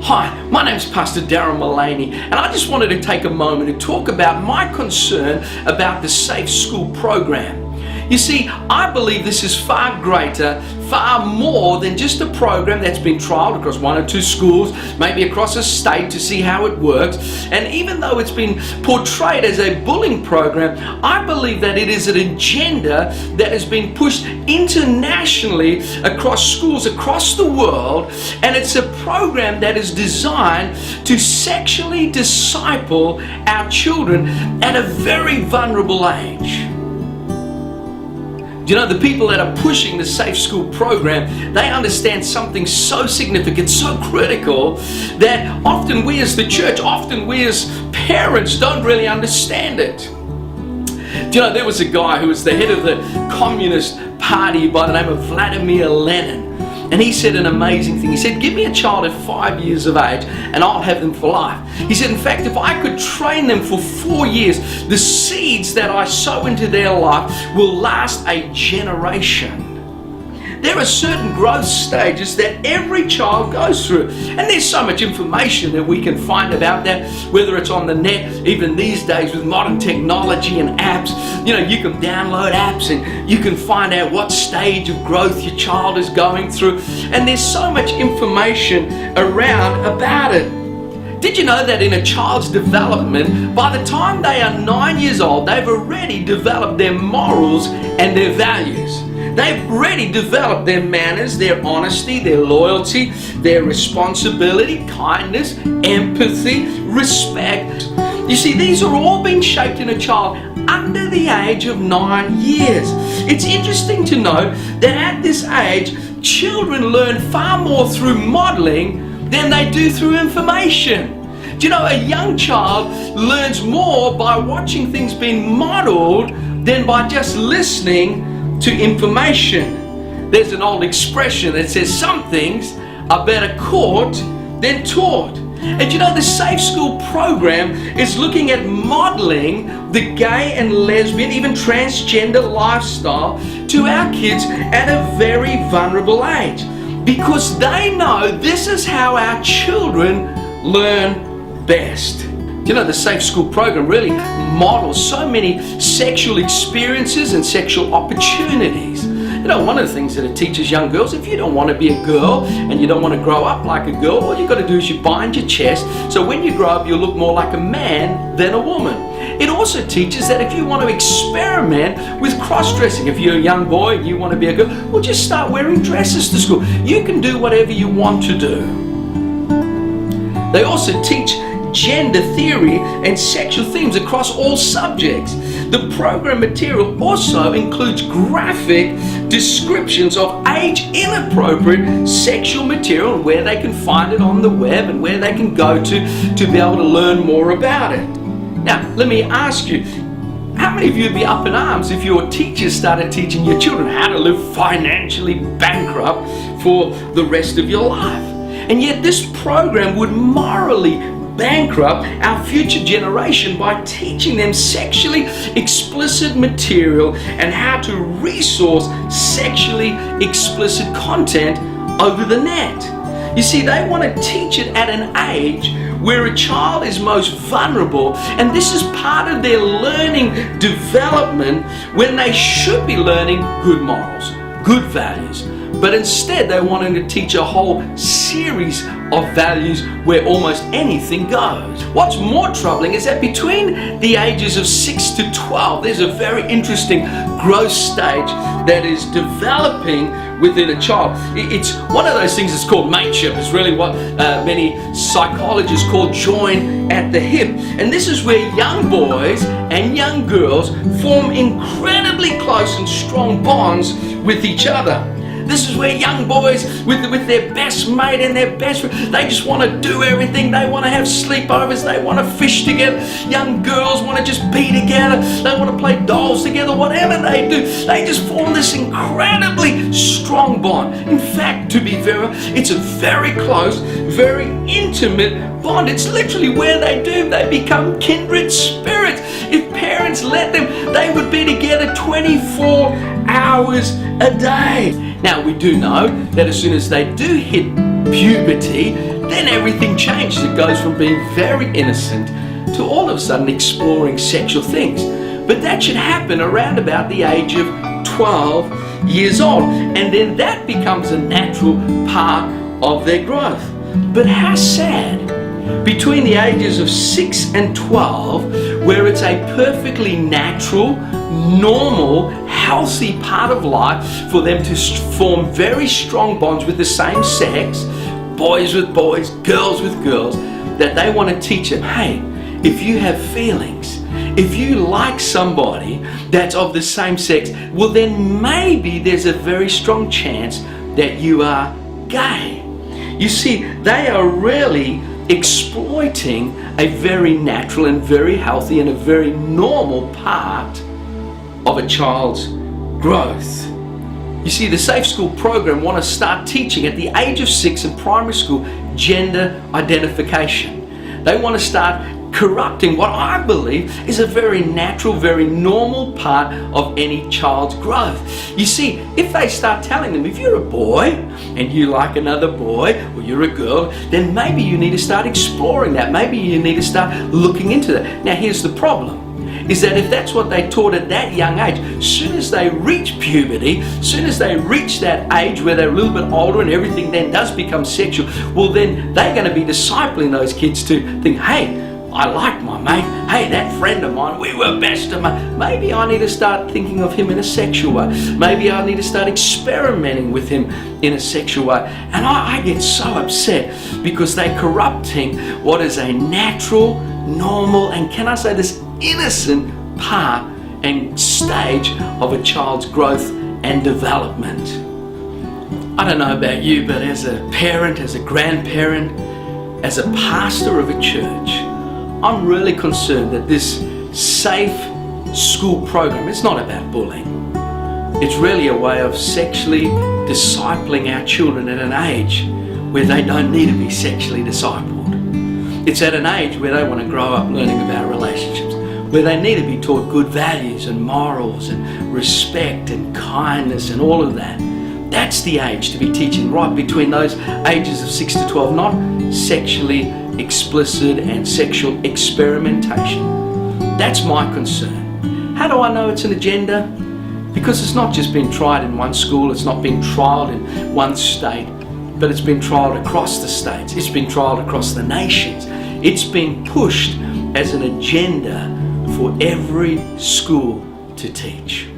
Hi, my name's Pastor Darrol Mullany, and I just wanted to take a moment to talk about my concern about the Safe School program. You see, I believe this is far greater, far more than just a program that's been trialed across one or two schools, maybe across a state to see how it works. And even though it's been portrayed as a bullying program, I believe that it is an agenda that has been pushed internationally across schools across the world, and it's a program that is designed to sexually disciple our children at a very vulnerable age. Do you know, the people that are pushing the Safe School program, they understand something so significant, so critical, that often we as the church, often we as parents don't really understand it. Do you know, there was a guy who was the head of the Communist Party by the name of Vladimir Lenin. And he said an amazing thing. He said, give me a child at 5 years of age and I'll have them for life. He said, in fact, if I could train them for 4 years, the seeds that I sow into their life will last a generation. There are certain growth stages that every child goes through. And there's so much information that we can find about that, whether it's on the net, even these days with modern technology and apps. You know, you can download apps and you can find out what stage of growth your child is going through. And there's so much information around about it. Did you know that in a child's development, by the time they are 9 years old, they've already developed their morals and their values? They've already developed their manners, their honesty, their loyalty, their responsibility, kindness, empathy, respect. You see, these are all being shaped in a child under the age of 9 years. It's interesting to note that at this age, children learn far more through modeling than they do through information. Do you know, a young child learns more by watching things being modeled than by just listening to information. There's an old expression that says some things are better caught than taught. And you know, the Safe School program is looking at modeling the gay and lesbian, even transgender lifestyle to our kids at a very vulnerable age, because they know this is how our children learn best. You know, the Safe School program really models so many sexual experiences and sexual opportunities. You know, one of the things that it teaches young girls, if you don't want to be a girl and you don't want to grow up like a girl, all you've got to do is you bind your chest, so when you grow up you'll look more like a man than a woman. It also teaches that if you want to experiment with cross-dressing, if you're a young boy and you want to be a girl, well, just start wearing dresses to school. You can do whatever you want to do. They also teach gender theory and sexual themes across all subjects. The program material also includes graphic descriptions of age-inappropriate sexual material and where they can find it on the web and where they can go to be able to learn more about it. Now, let me ask you, how many of you would be up in arms if your teachers started teaching your children how to live financially bankrupt for the rest of your life? And yet this program would morally bankrupt our future generation by teaching them sexually explicit material and how to resource sexually explicit content over the net. You see, they want to teach it at an age where a child is most vulnerable, and this is part of their learning development when they should be learning good morals, good values. But instead they wanted to teach a whole series of values where almost anything goes. What's more troubling is that between the ages of 6 to 12, there's a very interesting growth stage that is developing within a child. It's one of those things that's called mateship. It's really what many psychologists call join at the hip. And this is where young boys and young girls form incredibly close and strong bonds with each other. This is where young boys with their best mate and their best friend, they just want to do everything. They want to have sleepovers. They want to fish together. Young girls want to just be together. They want to play dolls together. Whatever they do, they just form this incredibly strong bond. In fact, to be very, it's a very close, very intimate bond. It's literally where they become kindred spirits. If parents let them, they would be together 24 hours a day. Now, we do know that as soon as they do hit puberty, then everything changes. It goes from being very innocent to all of a sudden exploring sexual things. But that should happen around about the age of 12 years old. And then that becomes a natural part of their growth. But how sad, between the ages of 6 and 12, where it's a perfectly natural, normal, healthy part of life for them to form very strong bonds with the same sex, boys with boys, girls with girls, that they want to teach them, hey, if you have feelings, if you like somebody that's of the same sex, well then maybe there's a very strong chance that you are gay. You see, they are really exploiting a very natural and very healthy and a very normal part of a child's growth. You see, the Safe School program want to start teaching at the age of 6 in primary school gender identification. They want to start corrupting what I believe is a very natural, very normal part of any child's growth. You see, if they start telling them, if you're a boy and you like another boy, or you're a girl, then maybe you need to start exploring that. Maybe you need to start looking into that. Now here's the problem, is that if that's what they taught at that young age, soon as they reach puberty, soon as they reach that age where they're a little bit older and everything then does become sexual, well then they're going to be discipling those kids to think, hey, I like my mate. Hey, that friend of mine, we were best of mates. Maybe I need to start thinking of him in a sexual way. Maybe I need to start experimenting with him in a sexual way. And I get so upset because they're corrupting what is a natural, normal, and can I say this, innocent part and stage of a child's growth and development. I don't know about you, but as a parent, as a grandparent, as a pastor of a church, I'm really concerned that this safe school program, it's not about bullying. It's really a way of sexually discipling our children at an age where they don't need to be sexually discipled. It's at an age where they want to grow up learning about relationships, where they need to be taught good values and morals and respect and kindness and all of that. That's the age to be teaching, right between those ages of 6 to 12, not sexually explicit and sexual experimentation. That's my concern. How do I know it's an agenda? Because it's not just been tried in one school, it's not been trialed in one state, but it's been trialed across the states, it's been trialed across the nations. It's been pushed as an agenda for every school to teach.